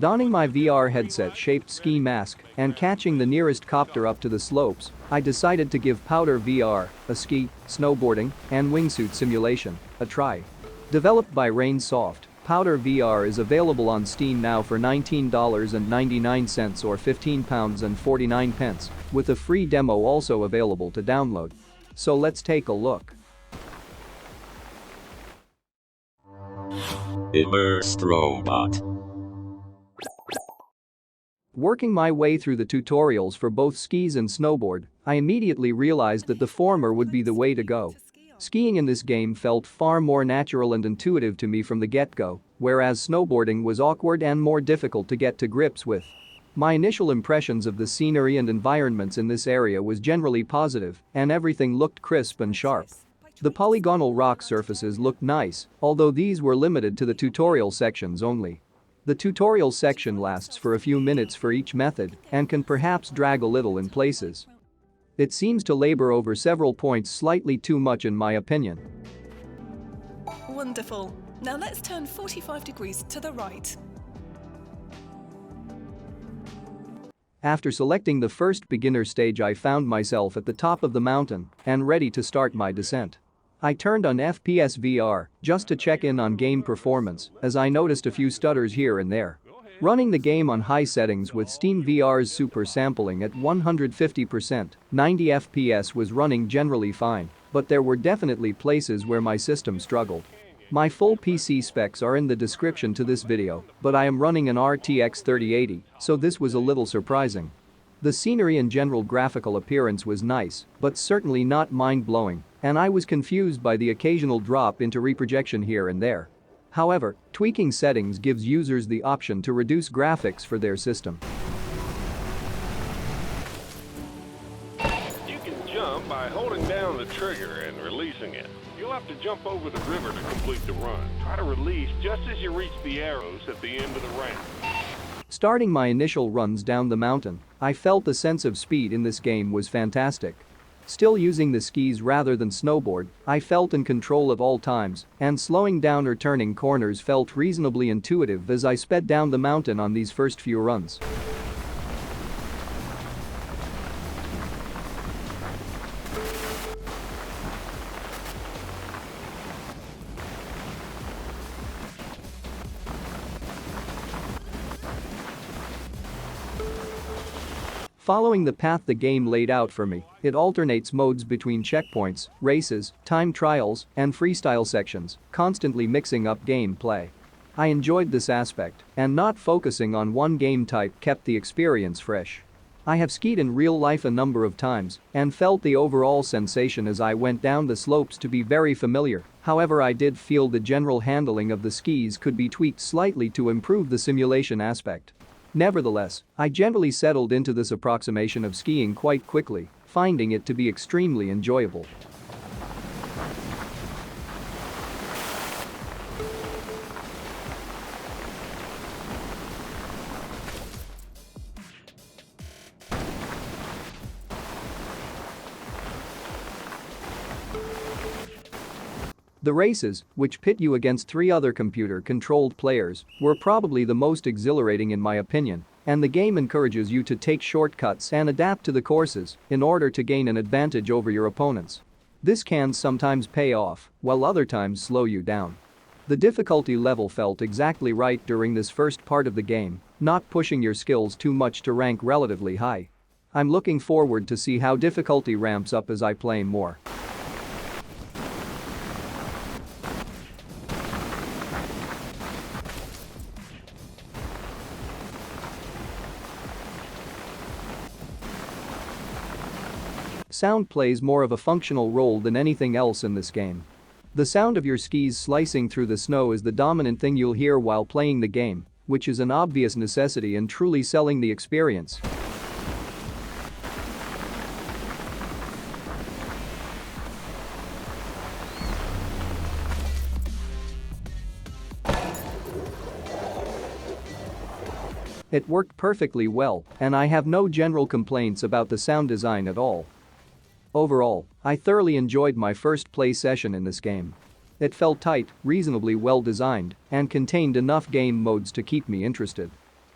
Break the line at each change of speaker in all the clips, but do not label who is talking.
Donning my VR headset-shaped ski mask and catching the nearest copter up to the slopes, I decided to give Powder VR, a ski, snowboarding, and wingsuit simulation, a try. Developed by Rainsoft, Powder VR is available on Steam now for $19.99 or £15.49, with a free demo also available to download. So let's take a look.
Immersed robot.
Working my way through the tutorials for both skis and snowboard, I immediately realized that the former would be the way to go. Skiing in this game felt far more natural and intuitive to me from the get-go, whereas snowboarding was awkward and more difficult to get to grips with. My initial impressions of the scenery and environments in this area was generally positive, and everything looked crisp and sharp. The polygonal rock surfaces looked nice, although these were limited to the tutorial sections only. The tutorial section lasts for a few minutes for each method and can perhaps drag a little in places. It seems to labor over several points slightly too much in my opinion.
Wonderful. Now let's turn 45 degrees to the right.
After selecting the first beginner stage, I found myself at the top of the mountain and ready to start my descent. I turned on FPS VR just to check in on game performance, as I noticed a few stutters here and there. Running the game on high settings with Steam VR's super sampling at 150%, 90 FPS was running generally fine, but there were definitely places where my system struggled. My full PC specs are in the description to this video, but I am running an RTX 3080, so this was a little surprising. The scenery and general graphical appearance was nice, but certainly not mind-blowing, and I was confused by the occasional drop into reprojection here and there. However, tweaking settings gives users the option to reduce graphics for their system.
You can jump by holding down the trigger and releasing it. You'll have to jump over the river to complete the run. Try to release just as you reach the arrows at the end of the ramp.
Starting my initial runs down the mountain, I felt the sense of speed in this game was fantastic. Still using the skis rather than snowboard, I felt in control of all times, and slowing down or turning corners felt reasonably intuitive as I sped down the mountain on these first few runs. Following the path the game laid out for me, it alternates modes between checkpoints, races, time trials, and freestyle sections, constantly mixing up gameplay. I enjoyed this aspect, and not focusing on one game type kept the experience fresh. I have skied in real life a number of times and felt the overall sensation as I went down the slopes to be very familiar. However, I did feel the general handling of the skis could be tweaked slightly to improve the simulation aspect. Nevertheless, I generally settled into this approximation of skiing quite quickly, finding it to be extremely enjoyable. The races, which pit you against 3 other computer-controlled players, were probably the most exhilarating in my opinion, and the game encourages you to take shortcuts and adapt to the courses in order to gain an advantage over your opponents. This can sometimes pay off, while other times slow you down. The difficulty level felt exactly right during this first part of the game, not pushing your skills too much to rank relatively high. I'm looking forward to see how difficulty ramps up as I play more. Sound plays more of a functional role than anything else in this game. The sound of your skis slicing through the snow is the dominant thing you'll hear while playing the game, which is an obvious necessity in truly selling the experience. It worked perfectly well, and I have no general complaints about the sound design at all. Overall, I thoroughly enjoyed my first play session in this game. It felt tight, reasonably well designed, and contained enough game modes to keep me interested.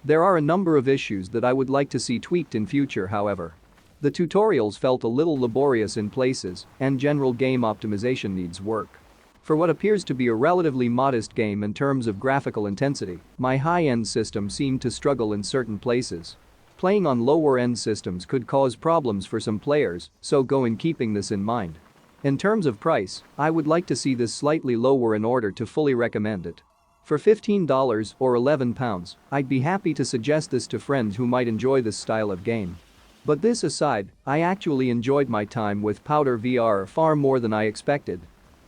There are a number of issues that I would like to see tweaked in future, however. The tutorials felt a little laborious in places, and general game optimization needs work. For what appears to be a relatively modest game in terms of graphical intensity, my high-end system seemed to struggle in certain places. Playing on lower-end systems could cause problems for some players, so go in keeping this in mind. In terms of price, I would like to see this slightly lower in order to fully recommend it. For $15 or £11, I'd be happy to suggest this to friends who might enjoy this style of game. But this aside, I actually enjoyed my time with Powder VR far more than I expected.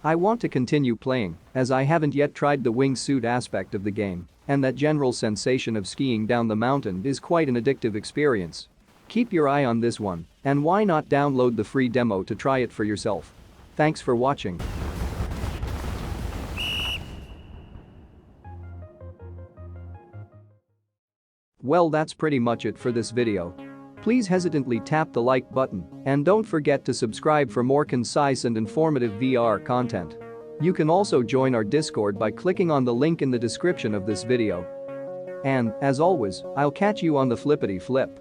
I want to continue playing, as I haven't yet tried the wingsuit aspect of the game, and that general sensation of skiing down the mountain is quite an addictive experience. Keep your eye on this one, and why not download the free demo to try it for yourself. Thanks for watching. Well, that's pretty much it for this video. Please hesitantly tap the like button and don't forget to subscribe for more concise and informative VR content. You can also join our Discord by clicking on the link in the description of this video. And, as always, I'll catch you on the flippity flip.